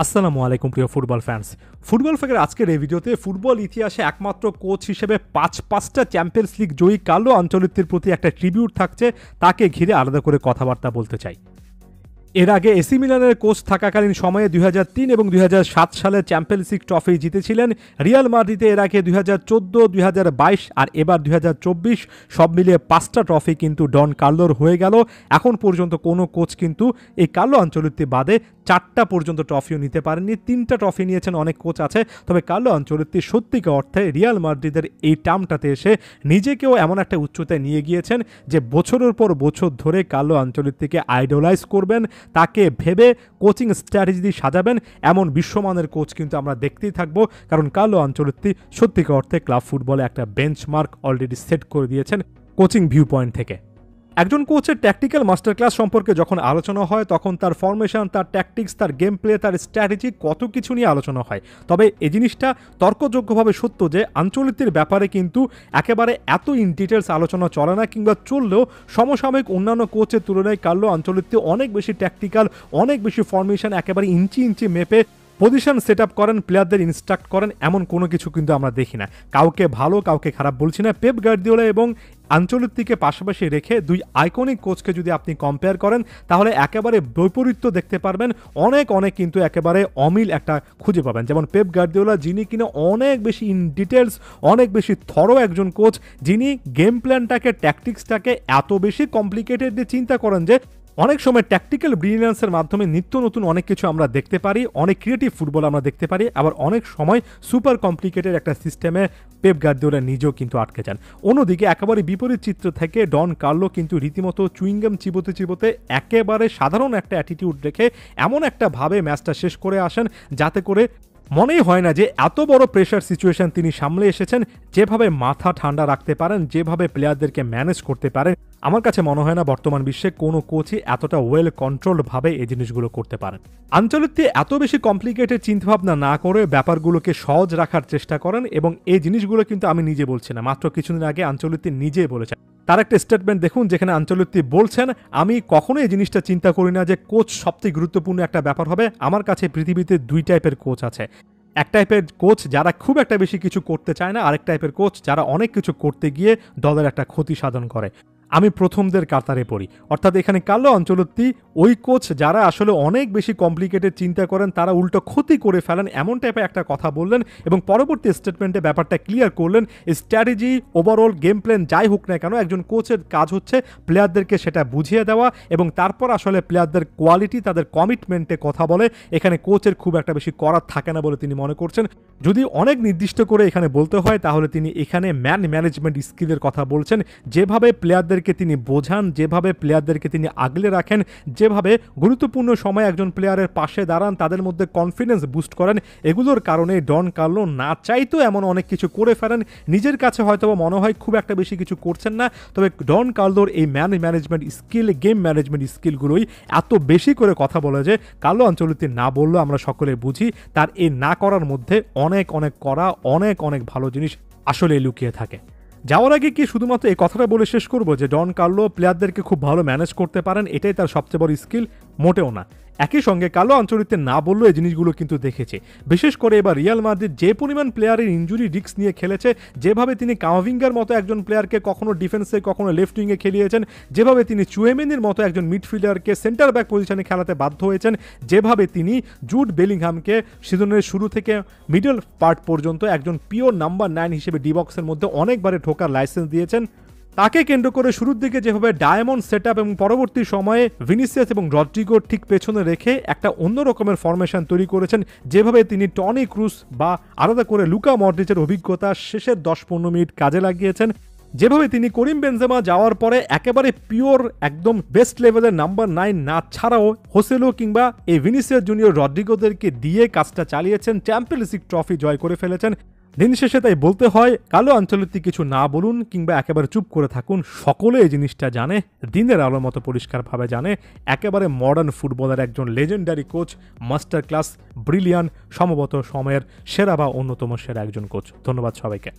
আসসালামু আলাইকুম প্রিয় ফুটবল ফ্যান্স। ফুটবল ফ্যাকের আজকের এই ভিডিওতে ফুটবল ইতিহাসে একমাত্র কোচ হিসেবে পাঁচটা চ্যাম্পিয়ন্স লিগ জয়ী কার্লো আনচেলত্তির প্রতি একটা ট্রিবিউট থাকছে, তাকে ঘিরে আলাদা করে কথাবার্তা বলতে চাই। এর আগে এসি মিলানের কোচ থাকাকালীন সময়ে 2003 এবং 2007 সালে চ্যাম্পিয়ন্স লিগ ট্রফি জিতেছিলেন। রিয়াল মাদ্রিদে এর আগে 2014, 2022 আর এবার 2024 সব মিলিয়ে 5টা ট্রফি কিন্তু ডন কার্লোর হয়ে গেল। এখন পর্যন্ত কোনো কোচ কিন্তু এই কার্লো আনচেলত্তি বাদে 4টা পর্যন্ত ট্রফিও নিতে পারেননি। 3টা ট্রফি নিয়েছেন অনেক কোচ আছে, তবে কার্লো আনচেলত্তি সত্যিকার অর্থে রিয়াল মাদ্রিদের এই টার্মটাতে এসে নিজেকেও এমন একটা উচ্চতায় নিয়ে গিয়েছেন যে বছরের পর বছর ধরে কার্লো আনচেলত্তিকে আইডলাইজ করবেন, তাকে ভেবে কোচিং স্ট্র্যাটেজি দিয়ে সাজাবেন। এমন বিশ্বমানের কোচ কিন্তু আমরা দেখতেই থাকবো, কারণ কার্লো আনচেলত্তি সত্যিকার অর্থে ক্লাব ফুটবলে একটা বেঞ্চমার্ক অলরেডি সেট করে দিয়েছেন কোচিং ভিউ পয়েন্ট থেকে। একজন কোচের ট্যাকটিক্যাল মাস্টার ক্লাস সম্পর্কে যখন আলোচনা হয় তখন তার ফরমেশন, তার ট্যাকটিক্স, তার গেম প্লে, তার স্ট্র্যাটেজি কত কিছু নিয়ে আলোচনা হয়। তবে এই জিনিসটা তর্কযোগ্যভাবে সত্য যে আনচেলত্তির ব্যাপারে কিন্তু একেবারে এত ইন ডিটেলস আলোচনা চলে না, কিংবা চললেও সমসাময়িক অন্যান্য কোচের তুলনায় কার্লো আনচেলত্তি অনেক বেশি ট্যাকটিক্যাল, অনেক বেশি ফরমেশন একেবারে ইঞ্চি ইঞ্চি মেপে পজিশন সেট আপ করেন, প্লেয়ারদের ইনস্ট্রাক্ট করেন, এমন কোনো কিছু কিন্তু আমরা দেখি না। কাউকে ভালো কাউকে খারাপ বলছি না। পেপ গার্দিওলা এবং আনচেলত্তিকে পাশাপাশি রেখে দুই আইকনিক কোচকে যদি আপনি কম্পেয়ার করেন তাহলে একেবারে বৈপরীত্য দেখতে পারবেন। অনেক কিন্তু একেবারে অমিল একটা খুঁজে পাবেন। যেমন পেপ গার্দিওলা, যিনি কিনা অনেক বেশি ইন ডিটেলস, অনেক বেশি থরো একজন কোচ, যিনি গেম প্ল্যানটাকে, ট্যাকটিক্সটাকে এত বেশি কমপ্লিকেটেড দিয়ে চিন্তা করেন যে অনেক সময় ট্যাকটিক্যাল ব্রিলিয়ান্সের মাধ্যমে নিত্য নতুন অনেক কিছু আমরা দেখতে পারি, অনেক ক্রিয়েটিভ ফুটবল আমরা দেখতে পারি। আবার অনেক সময় সুপার কমপ্লিকেটেড একটা সিস্টেমে পেপ গার্দিওলা নিজেও কিন্তু আটকে যান। অন্যদিকে একেবারে বিপরীত চিত্র থেকে ডন কার্লো কিন্তু রীতিমতো চুইংগাম চিবোতে একেবারে সাধারণ একটা অ্যাটিটিউড রেখে এমন একটা ভাবে ম্যাচটা শেষ করে আসেন যাতে করে মনেই হয় না যে এত বড় প্রেশার সিচুয়েশন তিনি সামলে এসেছেন। যেভাবে মাথা ঠান্ডা রাখতে পারেন, যেভাবে প্লেয়ারদেরকে ম্যানেজ করতে পারেন, আমার কাছে মনে হয় না বর্তমান বিশ্বে কোনো কোচই এতটা ওয়েল কন্ট্রোলড ভাবে এই জিনিসগুলো করতে পারেন। আনচেলত্তি এত বেশি কমপ্লিকেটেড চিন্তাভাবনা না করে ব্যাপারগুলোকে সহজ রাখার চেষ্টা করেন, এবং এই জিনিসগুলো কিন্তু আমি নিজে বলছি না, মাত্র কিছুদিন আগে আনচেলত্তি নিজেই বলেছেন। তার একটা স্টেটমেন্ট দেখুন যেখানে আনচেলত্তি বলছেন, আমি কখনো এই জিনিসটা চিন্তা করি না যে কোচ সবচেয়ে গুরুত্বপূর্ণ একটা ব্যাপার হবে। আমার কাছে পৃথিবীতে দুই টাইপের কোচ আছে। এক টাইপের কোচ যারা খুব একটা বেশি কিছু করতে চায় না, আরেক টাইপের কোচ যারা অনেক কিছু করতে গিয়ে দলের একটা ক্ষতি সাধন করে। আমি প্রথমদের কাতারে পড়ি। অর্থাৎ এখানে কার্লো আনচেলত্তি ওই কোচ যারা আসলে অনেক বেশি কমপ্লিকেটেড চিন্তা করেন, তারা উল্টো ক্ষতি করে ফেলেন, এমন টাইপের একটা কথা বললেন এবং পরবর্তী স্টেটমেন্টে ব্যাপারটা ক্লিয়ার করলেন। স্ট্র্যাটেজি, ওভারঅল গেম প্ল্যান যাই হোক না কেন, একজন কোচের কাজ হচ্ছে প্লেয়ারদেরকে সেটা বুঝিয়ে দেওয়া এবং তারপর আসলে প্লেয়ারদের কোয়ালিটি, তাদের কমিটমেন্টে কথা বলে। এখানে কোচের খুব একটা বেশি করার থাকে না বলে তিনি মনে করছেন। যদি অনেক নির্দিষ্ট করে এখানে বলতে হয় তাহলে তিনি এখানে ম্যানেজমেন্ট স্কিলের কথা বলছেন। যেভাবে প্লেয়ারদেরকে তিনি বোঝান, যেভাবে প্লেয়ারদেরকে তিনি আগলে রাখেন, যেভাবে গুরুত্বপূর্ণ সময় একজন প্লেয়ারের পাশে দাঁড়ান, তাদের মধ্যে কনফিডেন্স বুস্ট করেন, এগুলোর কারণে ডন কার্লো না চাইতো এমন অনেক কিছু করে ফেলেন। নিজের কাছে হয়তো মনে হয় খুব একটা বেশি কিছু করছেন না, তবে ডন কার্লোর এই ম্যানেজমেন্ট স্কিল, গেম ম্যানেজমেন্ট স্কিলগুলোই এত বেশি করে কথা বলে যে কার্লো আনচেলত্তি না বললেও আমরা সকলে বুঝি তার এই না করার মধ্যে অনেক করা, অনেক ভালো জিনিস আসলে লুকিয়ে থাকে। যাওয়ার আগে কি শুধুমাত্র এই কথাটা বলে শেষ করব যে ডন কার্লো প্লেয়ারদেরকে খুব ভালো ম্যানেজ করতে পারেন, এটাই তার সবচেয়ে বড় স্কিল? মোটেও না। একই সঙ্গে কার্লো আনচেলত্তি না বললেও এই জিনিসগুলো কিন্তু দেখেছে। বিশেষ করে এবার রিয়াল মাদ্রিদ যে পরিমাণ প্লেয়ারের ইনজুরি রিস্ক নিয়ে খেলেছে, যেভাবে তিনি কামাভিঙ্গার মতো একজন প্লেয়ারকে কখনো ডিফেন্সে কখনো লেফট উইংয়ে খেলিয়েছেন, যেভাবে তিনি চুয়েমেনির মতো একজন মিডফিল্ডারকে সেন্টার ব্যাক পজিশনে খেলাতে বাধ্য হয়েছেন, যেভাবে তিনি জুড বেলিংহামকে সিজনের শুরু থেকে মিডল পার্ট পর্যন্ত একজন পিওর নাম্বার 9 হিসেবে ডিবক্সের মধ্যে অনেকবারে ঢোকার লাইসেন্স দিয়েছেন, তাকে কেন্দ্র করে শুরুর দিকে যেভাবে ডায়মন্ড সেট আপ এবং পরবর্তী সময়ে ভিনিসিয়াস এবং রদ্রিগোর ঠিক পেছনে রেখে একটা অন্য রকমের ফরমেশন তৈরি করেছেন, যেভাবে তিনি টনি ক্রুস বা আলাদা করে লুকা মডরিচের অভিজ্ঞতা শেষের 10-15 মিনিট কাজে লাগিয়েছেন, যেভাবে তিনি করিম বেনজেমা যাওয়ার পরে একেবারে পিওর একদম বেস্ট লেভেলের নাম্বার 9 না ছাড়াও হোসেলো কিংবা এই ভিনিসিয়াস জুনিয়র রদ্রিগোদেরকে দিয়ে কাজটা চালিয়েছেন, চ্যাম্পিয়ন্স লিগ ট্রফি জয় করে ফেলেছেন। দিন শেষে তাই বলতে হয়, কার্লো আনচেলত্তি কিছু না বলুন কিংবা একেবারে চুপ করে থাকুন, সকলে এই জিনিসটা জানে, দিনের আলোর মতো পরিষ্কারভাবে জানে, একেবারে মডার্ন ফুটবলের একজন legendary coach, master class, brilliant, সম্ভবত সময়ের সেরা বা অন্যতম সেরা একজন কোচ। ধন্যবাদ সবাইকে।